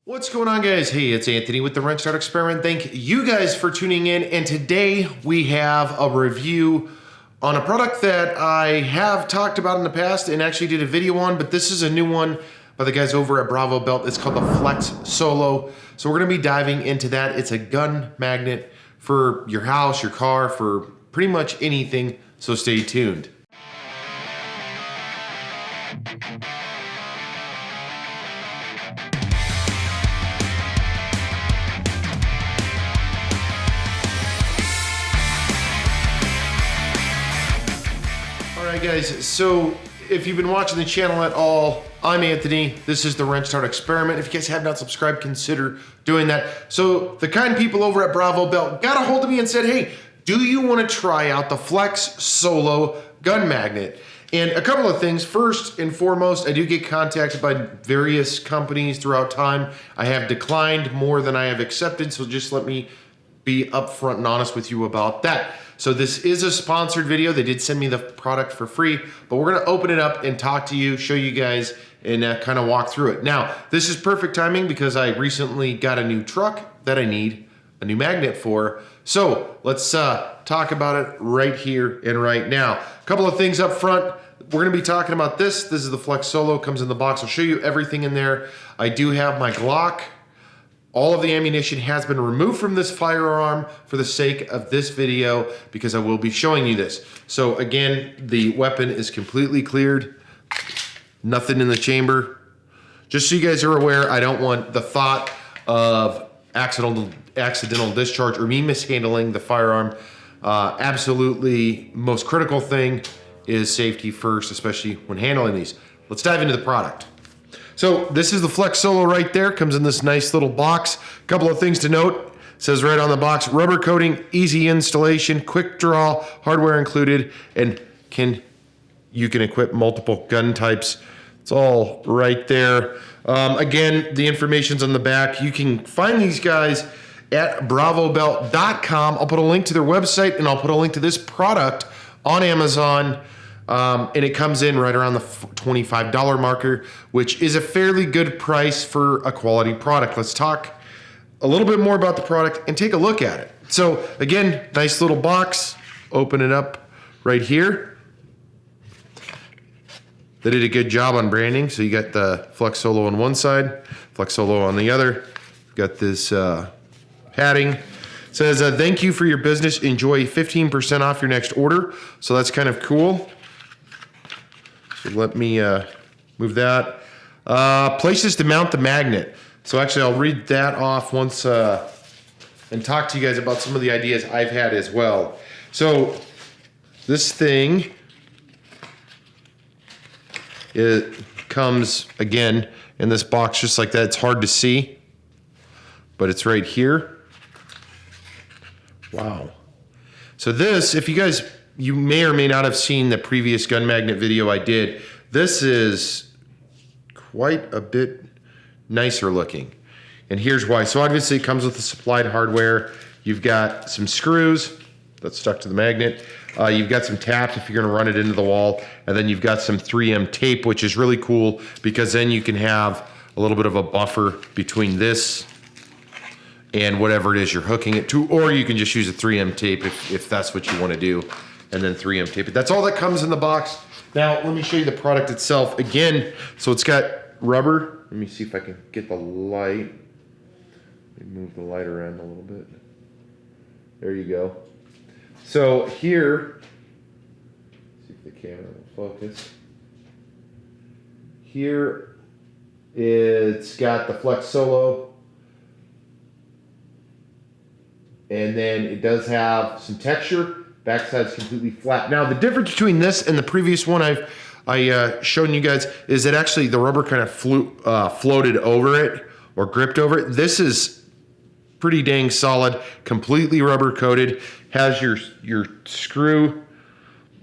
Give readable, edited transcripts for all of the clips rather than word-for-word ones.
What's going on, guys? Hey, it's Anthony with the Wrench Start Experiment. Thank you guys for tuning in. And today we have a review on a product that I have talked about in the past and actually did a video on, but this is a new one by the guys over at Bravo Belt. It's called the Flex Solo. So we're gonna be diving into that. It's a gun magnet for your house, your car, for pretty much anything. So stay tuned. Alright guys, so if you've been watching the channel at all, I'm Anthony. This is the Wrench Start Experiment. If you guys have not subscribed, consider doing that. So the kind people over at Bravo Belt got a hold of me and said, hey, do you want to try out the Flex Solo gun magnet? And a couple of things. First and foremost, I do get contacted by various companies throughout time. I have declined more than I have accepted, so just let me be upfront and honest with you about that. So this is a sponsored video. They did send me the product for free, but we're gonna open it up and talk to you, show you guys, and kind of walk through it. Now, this is perfect timing because I recently got a new truck that I need a new magnet for. So let's talk about it right here and right now. A couple of things up front. We're gonna be talking about this. This is the Flex Solo, comes in the box. I'll show you everything in there. I do have my Glock. All of the ammunition has been removed from this firearm for the sake of this video because I will be showing you this. So again, the weapon is completely cleared. Nothing in the chamber. Just so you guys are aware, I don't want the thought of accidental discharge or me mishandling the firearm. Absolutely most critical thing is safety first, especially when handling these. Let's dive into the product. So this is the Flex Solo right there. Comes in this nice little box. A couple of things to note. It says right on the box, rubber coating, easy installation, quick draw, hardware included, and you can equip multiple gun types. It's all right there. Again, the information's on the back. You can find these guys at bravobelt.com. I'll put a link to their website and I'll put a link to this product on Amazon. And it comes in right around the $25 marker, which is a fairly good price for a quality product. Let's talk a little bit more about the product and take a look at it. So again, nice little box. Open it up right here. They did a good job on branding. So you got the Flex Solo on one side, Flex Solo on the other. Got this padding. It says, thank you for your business. Enjoy 15% off your next order. So that's kind of cool. So let me move that. Places to mount the magnet. So actually I'll read that off once and talk to you guys about some of the ideas I've had as well. So this thing, it comes again in this box just like that. It's hard to see, but it's right here. Wow. So this, if you guys, you may or may not have seen the previous gun magnet video I did. This is quite a bit nicer looking. And here's why. So obviously it comes with the supplied hardware. You've got some screws that's stuck to the magnet. You've got some taps if you're gonna run it into the wall. And then you've got some 3M tape, which is really cool because then you can have a little bit of a buffer between this and whatever it is you're hooking it to, or you can just use a 3M tape if that's what you want to do, and then 3M tape it. That's all that comes in the box. Now, let me show you the product itself. Again, so it's got rubber. Let me see if I can get the light. Let me move the light around a little bit. There you go. So here, see if the camera will focus. Here, it's got the Flex Solo. And then it does have some texture. Backside's completely flat. Now the difference between this and the previous one I shown you guys is that actually the rubber kind of floated over it or gripped over it. This is pretty dang solid, completely rubber coated. Has your screw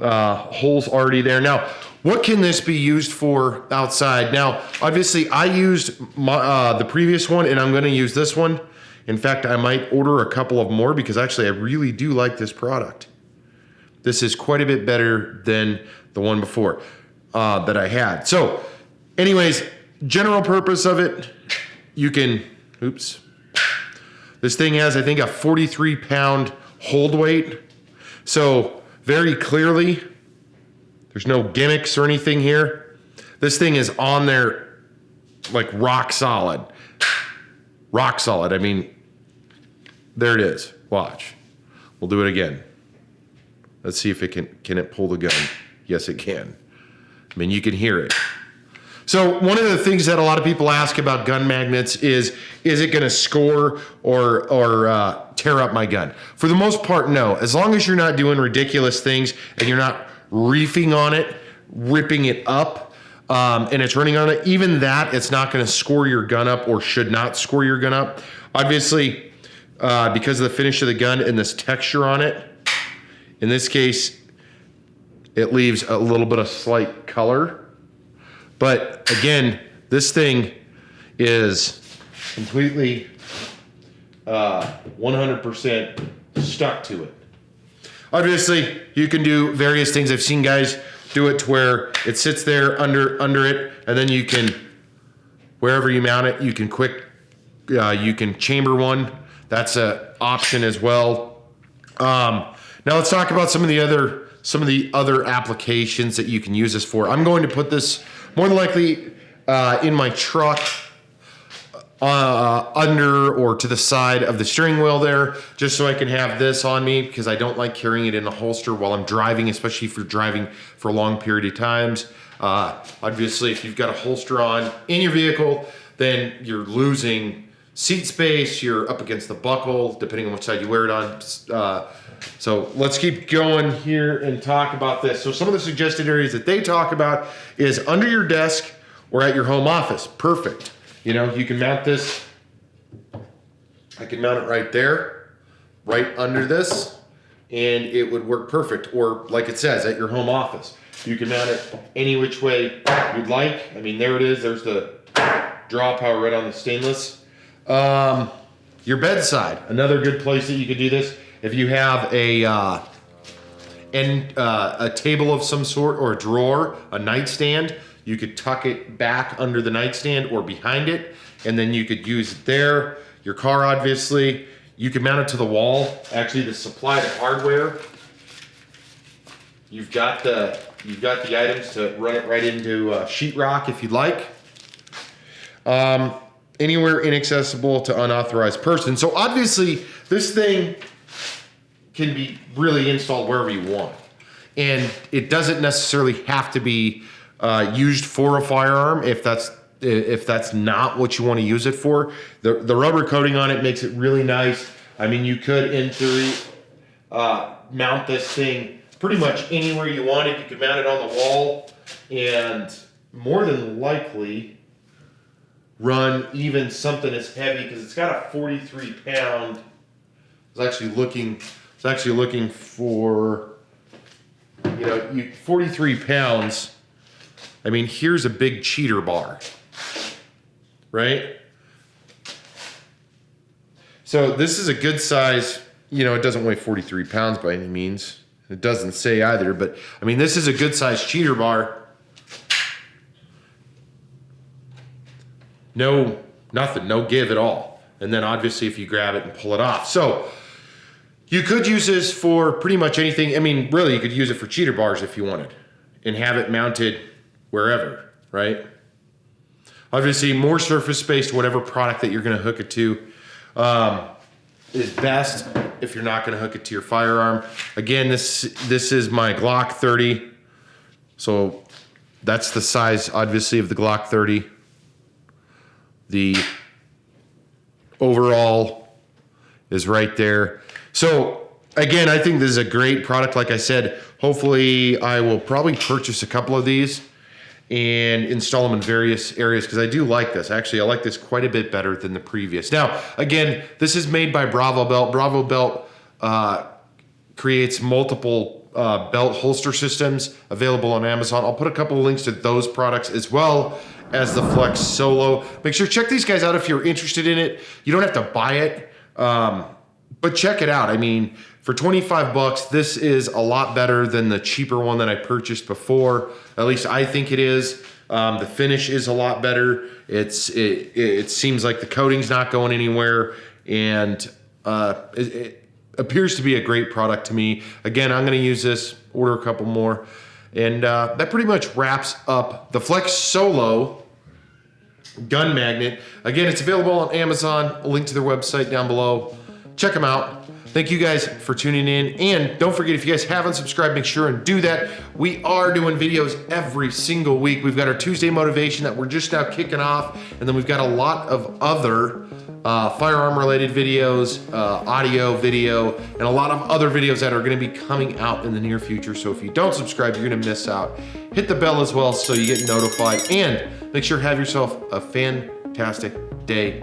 holes already there. Now, what can this be used for outside? Now, obviously I used the previous one and I'm gonna use this one. In fact, I might order a couple of more because actually I really do like this product. This is quite a bit better than the one before that I had. So anyways, general purpose of it, you can, oops. This thing has, I think, a 43-pound hold weight. So very clearly, there's no gimmicks or anything here. This thing is on there like rock solid. Rock solid. I mean, there it is. Watch. We'll do it again. Let's see if it can it pull the gun? Yes, it can. I mean, you can hear it. So one of the things that a lot of people ask about gun magnets is it going to score or tear up my gun? For the most part, no. As long as you're not doing ridiculous things and you're not reefing on it, ripping it up, and it's running on it, even that, it's not going to score your gun up or should not score your gun up. Obviously, because of the finish of the gun and this texture on it, in this case, it leaves a little bit of slight color. But again, this thing is completely 100% stuck to it. Obviously, you can do various things. I've seen guys do it to where it sits there under it, and then you can, wherever you mount it, you can you can chamber one. That's an option as well. Now let's talk about some of the other applications that you can use this for. I'm going to put this more than likely in my truck, under or to the side of the steering wheel there, just so I can have this on me, because I don't like carrying it in a holster while I'm driving, especially if you're driving for a long period of times. Obviously, if you've got a holster on in your vehicle, then you're losing seat space, you're up against the buckle, depending on which side you wear it on. So let's keep going here and talk about this. So some of the suggested areas that they talk about is under your desk or at your home office. Perfect. You know, you can mount this. I can mount it right there, right under this, and it would work perfect. Or like it says, at your home office. You can mount it any which way you'd like. I mean, there it is. There's the draw power right on the stainless. Your bedside, another good place that you could do this. If you have a table of some sort or a drawer, a nightstand, you could tuck it back under the nightstand or behind it, and then you could use it there. Your car, obviously, you can mount it to the wall. Actually, to supply the hardware, you've got the items to run it right into sheetrock if you'd like. Anywhere inaccessible to unauthorized person. So obviously, this thing can be really installed wherever you want. And it doesn't necessarily have to be used for a firearm if that's not what you want to use it for. The rubber coating on it makes it really nice. I mean, you could, in theory, mount this thing pretty much anywhere you wanted. You could mount it on the wall and more than likely run even something as heavy, because it's got a 43 pound. I was actually looking for, 43 pounds. I mean, here's a big cheater bar, right? So this is a good size, it doesn't weigh 43 pounds by any means. It doesn't say either, but I mean, this is a good size cheater bar. Nothing, no give at all. And then obviously if you grab it and pull it off. So you could use this for pretty much anything. I mean, really, you could use it for cheater bars if you wanted and have it mounted wherever, right? Obviously, more surface space to whatever product that you're going to hook it to is best if you're not going to hook it to your firearm. Again, this is my Glock 30. So that's the size, obviously, of the Glock 30. The overall is right there. So again, I think this is a great product. Like I said, hopefully I will probably purchase a couple of these and install them in various areas, because I do like this. Actually, I like this quite a bit better than the previous. Now, again, this is made by Bravo Belt. Bravo Belt creates multiple belt holster systems available on Amazon. I'll put a couple of links to those products as well as the Flex Solo. Make sure to check these guys out if you're interested in it. You don't have to buy it, but check it out. I mean, for 25 bucks, this is a lot better than the cheaper one that I purchased before. At least I think it is. The finish is a lot better. It seems like the coating's not going anywhere, and it appears to be a great product to me. Again, I'm going to use this, order a couple more, and that pretty much wraps up the Flex Solo gun magnet. Again, it's available on Amazon. A link to their website down below. Check them out. Thank you guys for tuning in. And don't forget, if you guys haven't subscribed, make sure and do that. We are doing videos every single week. We've got our Tuesday motivation that we're just now kicking off. And then we've got a lot of other firearm related videos, audio, video, and a lot of other videos that are gonna be coming out in the near future. So if you don't subscribe, you're gonna miss out. Hit the bell as well so you get notified, and make sure to have yourself a fantastic day.